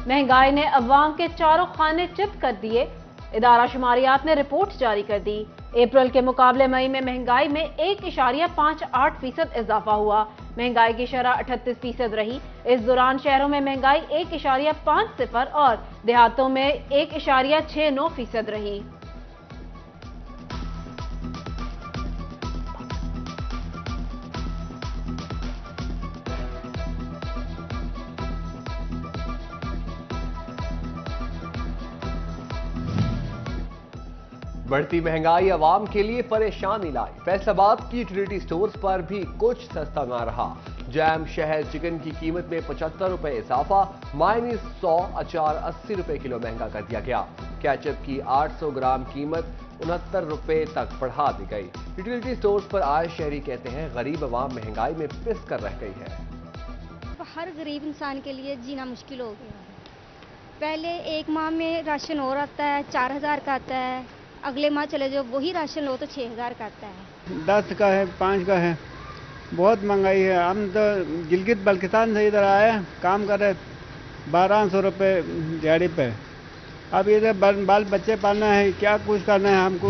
महंगाई ने अवाम के चारों खाने चित कर दिए। इदारा शुमारियात ने रिपोर्ट जारी कर दी। अप्रैल के मुकाबले मई में महंगाई में 1.58% इजाफा हुआ। महंगाई की शरह 38% रही। इस दौरान शहरों में महंगाई 1.50 और देहातों में 1.69% रही। बढ़ती महंगाई आवाम के लिए परेशानी लाई। फैसलाबाद की यूटिलिटी स्टोर्स पर भी कुछ सस्ता ना रहा। जैम, शहद, चिकन की कीमत में 75 रुपए इजाफा, मायनीज 100, अचार 80 रुपए किलो महंगा कर दिया गया। केचप की 800 ग्राम कीमत 69 रुपए तक बढ़ा दी गई। यूटिलिटी स्टोर्स पर आए शहरी कहते हैं गरीब आवाम महंगाई में पिस कर रह गई है। हर गरीब इंसान के लिए जीना मुश्किल हो गया है। पहले एक माह में राशन और आता है, 4000 का आता है। अगले माह चले जाओ वही राशन लो तो 6000 का आता है। 10 का है, 5 का है। बहुत महंगाई है। हम तो गिलगित बल्किस्तान से इधर आए काम कर रहे, 1200 रुपये दिहाड़ी पे। अब इधर बाल बच्चे पालना है, क्या कुछ करना है हमको।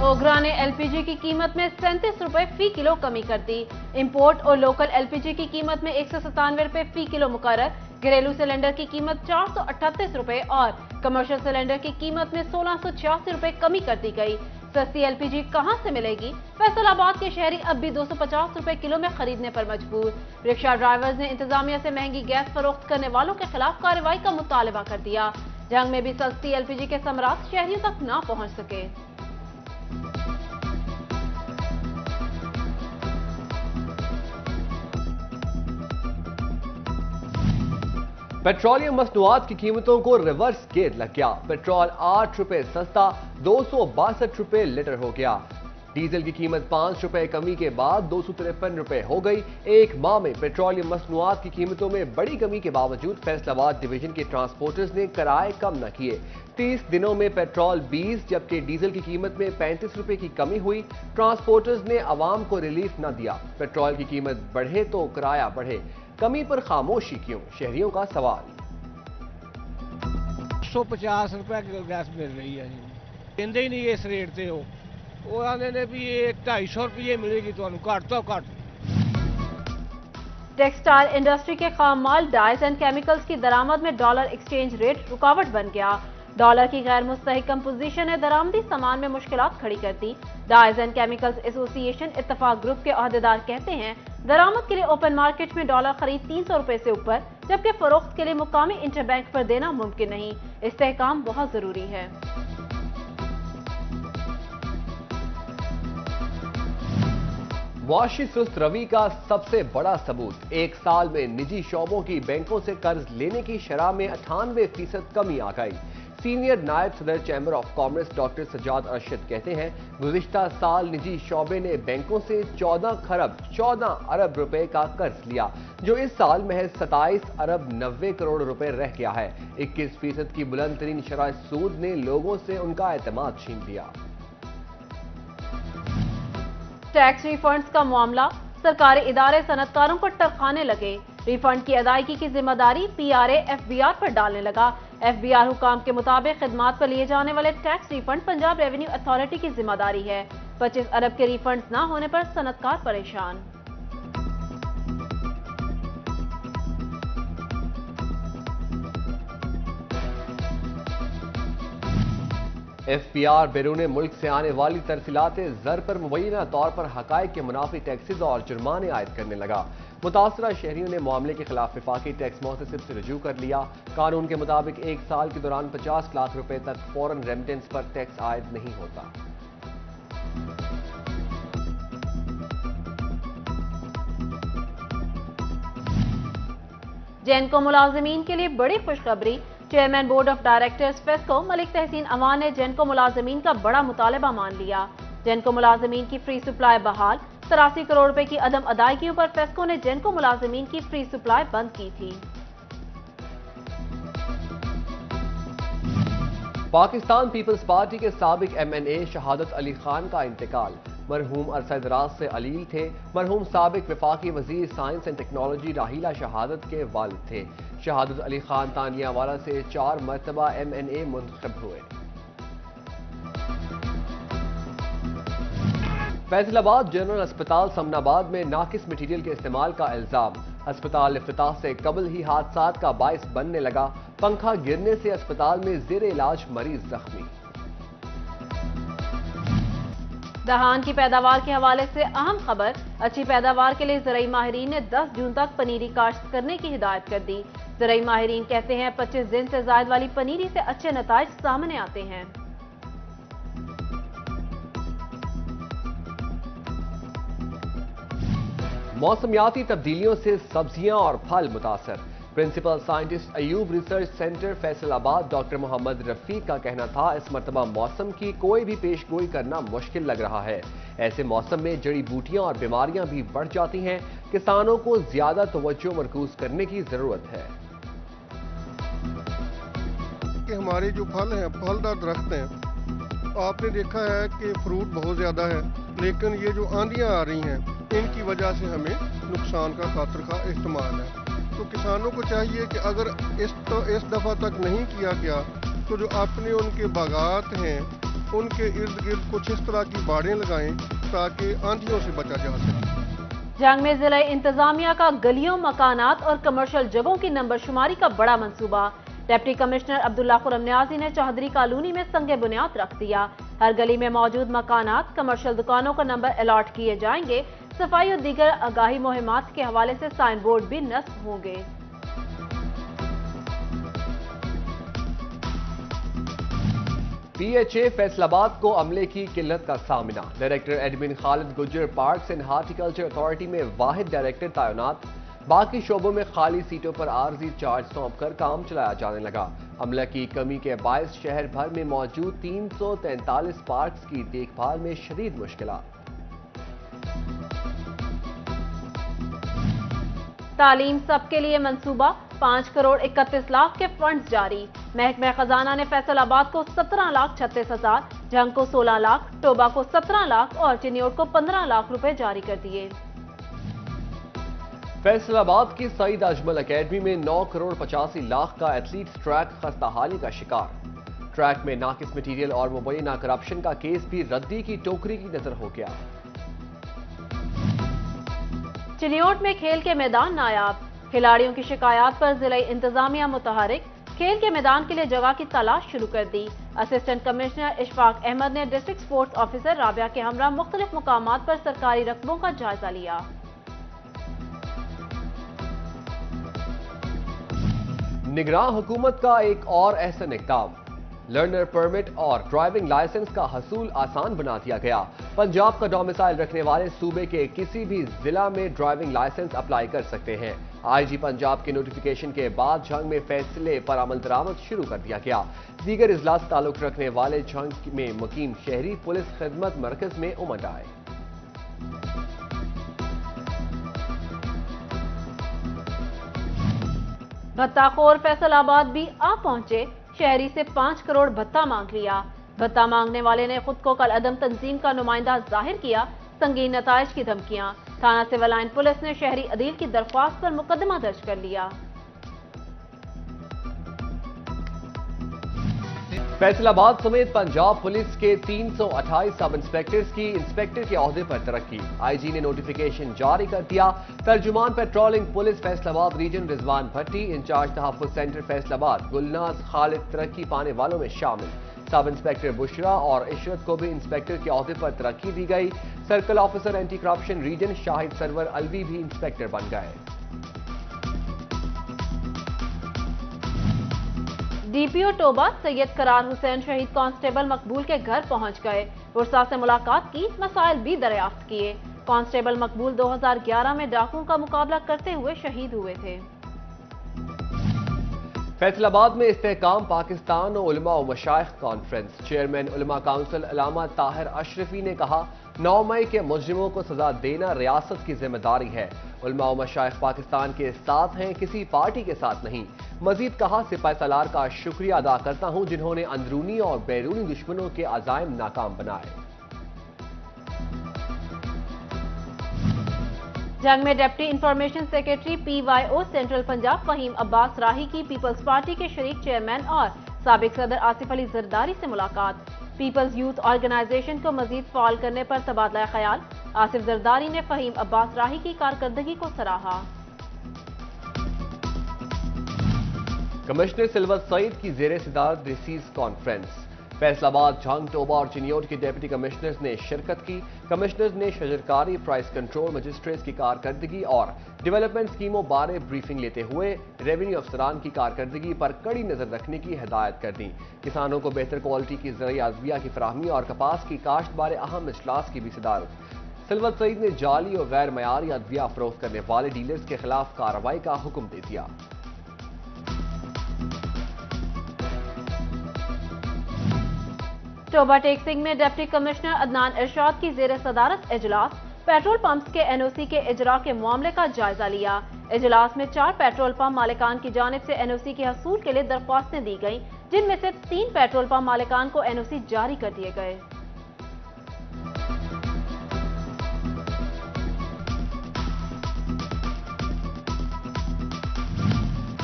ओगरा ने एलपीजी की कीमत में 37 रुपए फी किलो कमी कर दी। इंपोर्ट और लोकल एलपीजी की कीमत में 197 रुपए फी किलो मुकर्रर। घरेलू सिलेंडर की कीमत 438 रुपए और कमर्शियल सिलेंडर की कीमत में 1686 रुपए कमी कर दी गई। सस्ती एलपीजी कहां से मिलेगी? फैसलाबाद के शहरी अब भी 250 रुपए किलो में खरीदने पर मजबूर। रिक्शा ड्राइवर्स ने इंतजामिया से महंगी गैस फरोख्त करने वालों के खिलाफ कार्रवाई का मुतालबा कर दिया। जंग में भी सस्ती एलपीजी के समरात शहरियों तक ना पहुंच सके। पेट्रोलियम मसनूआत की कीमतों को रिवर्स गेयर लग गया। पेट्रोल 8 रुपए सस्ता 262 रुपए लीटर हो गया। डीजल की कीमत 5 रुपए कमी के बाद 253 रुपए हो गई। एक माह में पेट्रोलियम मसनूआत की कीमतों में बड़ी कमी के बावजूद फैसलाबाद डिवीजन के ट्रांसपोर्टर्स ने किराए कम न किए। 30 दिनों में पेट्रोल 20 जबकि डीजल की कीमत में 35 रुपए की कमी हुई। ट्रांसपोर्टर्स ने आवाम को रिलीफ न दिया। पेट्रोल की कीमत बढ़े तो किराया बढ़े, कमी पर खामोशी क्यों? शहरियों का सवाल। 150 रुपए की गैस मिल रही है, देंदे ही नहीं इस रेट से। वो आने ने भी 250 रुपये मिलेगी तो घट तो घट। टेक्सटाइल इंडस्ट्री के खाम माल, डाइज एंड केमिकल्स की दरामद में डॉलर एक्सचेंज रेट रुकावट बन गया। डॉलर की गैर मुस्तहकम पोजीशन ने दरामदी सामान में मुश्किलात खड़ी कर दी। Dyes and chemicals association Ittefaq group के अहदेदार कहते हैं दरामद के लिए ओपन मार्केट में डॉलर खरीद 300 रुपए से ऊपर, जबकि फरोख्त के लिए मुकामी इंटरबैंक पर देना मुमकिन नहीं। इस्तेहकाम बहुत जरूरी है। मुआशी सुस्त रवि का सबसे बड़ा सबूत, एक साल में निजी शोबों की बैंकों से कर्ज लेने की शरह में 98% कमी आ गई। सीनियर नायब सदर chamber of commerce doctor Sajjad Arshad कहते हैं गुज़िश्ता साल निजी शोबे ने बैंकों से 14 अरब रुपए का कर्ज लिया, जो इस साल महज 27 अरब 90 करोड़ रुपए रह गया है। 21% की बुलंद तरीन शरह सूद ने लोगों से उनका एतमाद छीन लिया। टैक्स रिफंड्स का मामला, सरकारी इदारे सनतकारों को टरखाने लगे। रिफंड की अदायगी की जिम्मेदारी पीआरए एफबीआर पर डालने लगा। एफबीआर हुकाम के मुताबिक खिदमात पर लिए जाने वाले tax refund Punjab revenue authority की जिम्मेदारी है। 25 अरब के रिफंड्स ना होने पर सनतकार परेशान। एफबीआर बैरून मुल्क से आने वाली तरसीलात ज़र पर मुबैना तौर पर हकायक के मुनाफी टैक्सेज और जुर्माने आयद करने लगा। मुतासरा शहरियों ने मामले के खिलाफ वफाकी टैक्स मुहतसिब से रजू कर लिया। कानून के मुताबिक एक साल के दौरान 50 लाख रुपए तक फॉरेन रेमिटेंस पर टैक्स आयद नहीं होता। जैनको मुलाजमीन के लिए बड़ी खुशखबरी, chairman board of directors FESCO Malik Tahseen Awan ने जैनको मुलाजमीन का बड़ा मुतालबा मान लिया। जैनको मुलाजमीन की फ्री सप्लाई बहाल, 83 करोड़ रुपए की अदम अदायगियों पर फेस्को ने जैनको मुलाजमीन की फ्री सप्लाई बंद की थी। पाकिस्तान पीपल्स पार्टी के साबिक MNA शहादत अली खान का इंतकाल। مرحوم عرصہ دراز سے علیل تھے۔ مرحوم سابق وفاقی وزیر سائنس اینڈ ٹیکنالوجی راحیلہ شہادت کے والد تھے۔ شہادت علی خان تانیہ والا سے 4 مرتبہ MNA منتخب ہوئے۔ فیصل آباد جنرل اسپتال سمن آباد میں ناقص مٹیریل کے استعمال کا الزام۔ اسپتال افتتاح سے قبل ہی حادثات کا باعث بننے لگا۔ پنکھا گرنے سے اسپتال میں زیر علاج مریض زخمی۔ دہان کی پیداوار کے حوالے سے اہم خبر، اچھی پیداوار کے لیے زرعی ماہرین نے 10 جون تک پنیری کاشت کرنے کی ہدایت کر دی۔ زرعی ماہرین کہتے ہیں 25 دن سے زائد والی پنیری سے اچھے نتائج سامنے آتے ہیں۔ موسمیاتی تبدیلیوں سے سبزیاں اور پھل متاثر۔ Principal scientist Ayub research centre Faisalabad doctor محمد رفیق کا کہنا تھا اس مرتبہ موسم کی کوئی بھی پیش گوئی کرنا مشکل لگ رہا ہے۔ ایسے موسم میں جڑی بوٹیاں اور بیماریاں بھی بڑھ جاتی ہیں۔ کسانوں کو زیادہ توجہ مرکوز کرنے کی ضرورت ہے۔ کہ ہمارے جو پھل ہیں، پھلدار درخت ہیں، آپ نے دیکھا ہے کہ فروٹ بہت زیادہ ہے، لیکن یہ جو آندیاں آ رہی ہیں ان کی وجہ سے ہمیں نقصان کا خطرہ کا احتمال ہے۔ تو کسانوں کو چاہیے کہ اگر اس دفعہ تک نہیں کیا گیا تو جو اپنے ان کے باغات ہیں ان کے ارد گرد کچھ اس طرح کی باڑیں لگائیں تاکہ آندھیوں سے بچا جا سکے۔ جنگ میں ضلع انتظامیہ کا گلیوں، مکانات اور کمرشل جگہوں کی نمبر شماری کا بڑا منصوبہ۔ ڈپٹی کمشنر عبداللہ خرم نیازی نے چوہدری کالونی میں سنگ بنیاد رکھ دیا۔ ہر گلی میں موجود مکانات، کمرشل دکانوں کا نمبر الاٹ کیے جائیں گے۔ صفائی اور دیگر آگاہی مہمات کے حوالے سے سائن بورڈ بھی نصب ہوں گے۔ PHA فیصل آباد کو عملے کی قلت کا سامنا۔ Director admin Khalid Gujjar parks and horticulture authority میں واحد ڈائریکٹر تعینات۔ باقی شعبوں میں خالی سیٹوں پر عارضی چارج سونپ کر کام چلایا جانے لگا۔ عملہ کی کمی کے باعث شہر بھر میں موجود 343 پارکس کی دیکھ بھال میں شدید مشکلات۔ تعلیم سب کے لیے منصوبہ، 5 کروڑ 31 لاکھ کے فنڈز جاری۔ محکمہ خزانہ نے فیصل آباد کو 17,36,000، جھنگ کو 16 لاکھ، ٹوبا کو 17 لاکھ اور چنیوٹ کو 15 لاکھ روپے جاری کر دیے۔ فیصل آباد کی سعید اجمل اکیڈمی میں 9 کروڑ 85 لاکھ کا ایتھلیٹس ٹریک خستہ حالی کا شکار۔ ٹریک میں ناقص مٹیریل اور مبینہ کرپشن کا کیس بھی ردی کی ٹوکری کی نظر ہو گیا۔ چنیوٹ میں کھیل کے میدان نایاب، کھلاڑیوں کی شکایات پر ضلع انتظامیہ متحرک، کھیل کے میدان کے لیے جگہ کی تلاش شروع کر دی۔ اسسٹنٹ کمشنر اشفاق احمد نے ڈسٹرکٹ سپورٹس آفیسر رابعہ کے ہمراہ مختلف مقامات پر سرکاری رقبوں کا جائزہ لیا۔ نگراں حکومت کا ایک اور احسن اقدام، لرنر پرمٹ اور ڈرائیونگ لائسنس کا حصول آسان بنا دیا گیا۔ پنجاب کا ڈومیسائل رکھنے والے صوبے کے کسی بھی ضلع میں ڈرائیونگ لائسنس اپلائی کر سکتے ہیں۔ IG پنجاب کے نوٹیفیکیشن کے بعد جھنگ میں فیصلے پر عمل درآمد شروع کر دیا گیا۔ دیگر اضلاع سے تعلق رکھنے والے جھنگ میں مقیم شہری پولیس خدمت مرکز میں امنڈ آئے۔ بھتہ خور فیصل آباد بھی آ پہنچے، شہری سے 5 کروڑ بھتہ مانگ لیا۔ بھتہ مانگنے والے نے خود کو کالعدم تنظیم کا نمائندہ ظاہر کیا، سنگین نتائج کی دھمکیاں۔ تھانہ سول لائن پولیس نے شہری عدیل کی درخواست پر مقدمہ درج کر لیا۔ فیصل آباد سمیت پنجاب پولیس کے 328 سب انسپیکٹرز کی انسپیکٹر کے عہدے پر ترقی۔ IG نے نوٹیفیکیشن جاری کر دیا۔ ترجمان پیٹرولنگ پولیس فیصل آباد ریجن رضوان بھٹی، انچارج تحفظ سینٹر فیصل آباد گلناز خالد ترقی پانے والوں میں شامل۔ سب انسپیکٹر بشرا اور عشرت کو بھی انسپیکٹر کے عہدے پر ترقی دی گئی۔ Circle officer anti corruption region Shahid Sarwar Alvi بھی انسپیکٹر بن گئے۔ DPO ٹوبا سید قرار حسین شہید کانسٹیبل مقبول کے گھر پہنچ گئے، ورثاء سے ملاقات کی، مسائل بھی دریافت کیے۔ کانسٹیبل مقبول 2011 میں ڈاکوؤں کا مقابلہ کرتے ہوئے شہید ہوئے تھے۔ فیصل آباد میں استحکام پاکستان و علماء و مشائخ کانفرنس۔ چیئرمین علماء کونسل علامہ طاہر اشرفی نے کہا، 9 مئی کے مجرموں کو سزا دینا ریاست کی ذمہ داری ہے۔ علماء و مشائخ پاکستان کے ساتھ ہیں، کسی پارٹی کے ساتھ نہیں۔ مزید کہا، سپاہ سالار کا شکریہ ادا کرتا ہوں جنہوں نے اندرونی اور بیرونی دشمنوں کے عزائم ناکام بنائے۔ जंग में deputy information secretary PYO central Punjab Fahim Abbas Rahi की पीपल्स पार्टी के शरीक चेयरमैन और साबिक सदर आसिफ अली जरदारी से मुलाकात। पीपल्स यूथ ऑर्गेनाइजेशन को मजीद फाल करने पर तबादला ख्याल। आसिफ जरदारी ने फहीम अब्बास राही की कारकर्दगी को सराहा। कमिश्नर सिल्वर सईद की जेर सदारत disease conference. Faisalabad, Jhang, Toba और चिन्योट के डिप्टी कमिश्नर्स ने शिरकत की। कमिश्नर्स ने शजरकारी, प्राइस कंट्रोल, मजिस्ट्रेट्स की कारकर्दगी और डेवलपमेंट स्कीमों बारे ब्रीफिंग लेते हुए रेवेन्यू अफसरान की कारकर्दगी पर कड़ी नजर रखने की हिदायत कर दी। किसानों को बेहतर क्वालिटी की ज़रूरी अद्विया की फराहमी और कपास की काश्त बारे अहम इजलास की भी सदारत। सिल्वर सईद ने जाली और गैर मयारी अद्विया फरोख्त करने वाले डीलर्स के खिलाफ कार्रवाई का हुक्म दे दिया। टोबा टेक्सिंग में डिप्टी कमिश्नर अदनान इरशाद की जेर सदारत इजलास। पेट्रोल पंप्स के NOC के इजरा के मामले का जायजा लिया। इजलास में 4 पेट्रोल पंप मालिकान की जानिब से NOC के हसूल के लिए दरख्वास्तें दी गईं, जिनमें से 3 पेट्रोल पंप मालिकान को NOC जारी कर दिए गए।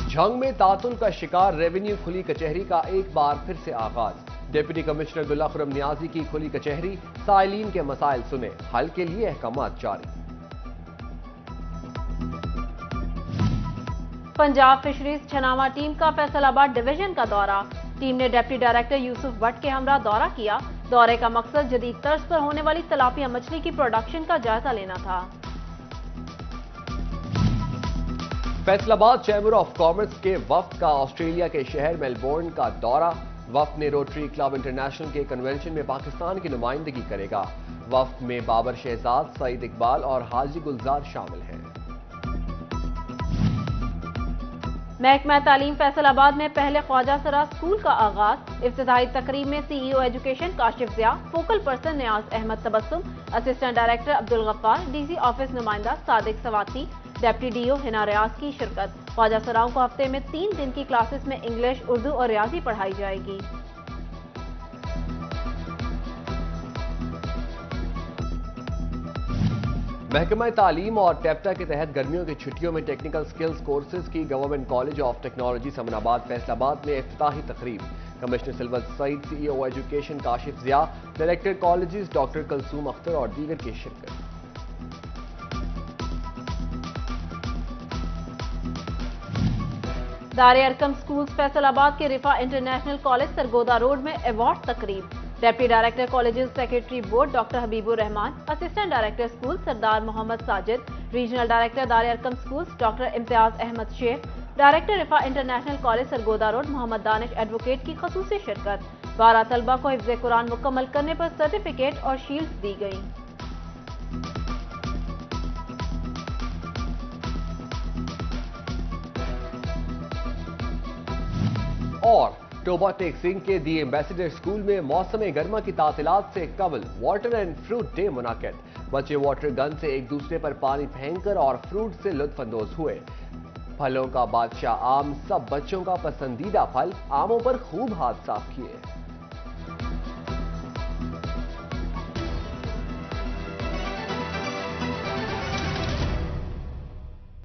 झंग में तातुल का शिकार रेवेन्यू खुली कचहरी का एक बार फिर से आगाज। डिप्टी कमिश्नर अब्दुल्ला खुरम नियाजी की खुली कचहरी, साइलीन के मसाइल सुने, हल के लिए अहकामात जारी। पंजाब फिशरीज छनावा टीम का फैसलाबाद डिवीजन का दौरा। टीम ने डिप्टी डायरेक्टर यूसुफ भट्ट के हमरा दौरा किया। दौरे का मकसद जदीद तर्ज पर होने वाली तलापिया मछली की प्रोडक्शन का जायजा लेना था। फैसलाबाद चैम्बर ऑफ कॉमर्स के वफ्द का ऑस्ट्रेलिया के शहर मेलबोर्न का दौरा। वफ्द ने रोटरी क्लब इंटरनेशनल के कन्वेंशन में पाकिस्तान की नुमाइंदगी करेगा। वफ्द में बाबर शहजाद, सईद इकबाल और हाजी गुलजार शामिल हैं। महकमा तालीम फैसलाबाद में पहले ख्वाजा सरा स्कूल का आगाज। इफ्तिताही तकरीब में CEO education Kashif Zia, focal person Niaz Ahmed Tabassum, assistant director Abdul Ghaffar, DC office नुमाइंदा सादिक सवाती, डिप्टी DO हिना रियाज की शिरकत। ख्वाजा सराओं को हफ्ते में 3 दिन की क्लासेस में इंग्लिश, उर्दू और रियाजी पढ़ाई जाएगी। महकमा तालीम और टेप्टा के तहत गर्मियों की छुट्टियों में टेक्निकल स्किल्स कोर्सेज की government college of technology Samanabad Faisalabad में इफ्तिताही तकरीब। कमिश्नर सिल्वर Saeed, CEO education Kashif Zia, director colleges doctor Kalsoom Akhtar और दीगर की शिरकत। दारे अरकम स्कूल्स फैसलाबाद के Riphah international college Sargodha road में अवार्ड तकरीब। Deputy director colleges secretary board doctor Habibur Rehman, assistant director school Sardar Mohammad Sajid, regional director Dar-e Arqam schools doctor Imtiaz Ahmed Sheikh, director रिफा international college Sargodha road Mohammad Danish advocate की खसूसी शिरकत। 12 तलबा को हिफ्ज़ कुरान मुकम्मल करने पर सर्टिफिकेट और शील्ड्स दी गई। और टोबा टेक्सिंग के दी एम्बेसडर स्कूल में मौसम गर्मा की तातीलात से कबल वाटर एंड फ्रूट डे मुनाकिद। बच्चे वाटर गन से एक दूसरे पर पानी फेंककर और फ्रूट से लुत्फानंदोज हुए। फलों का बादशाह आम सब बच्चों का पसंदीदा फल, आमों पर खूब हाथ साफ किए।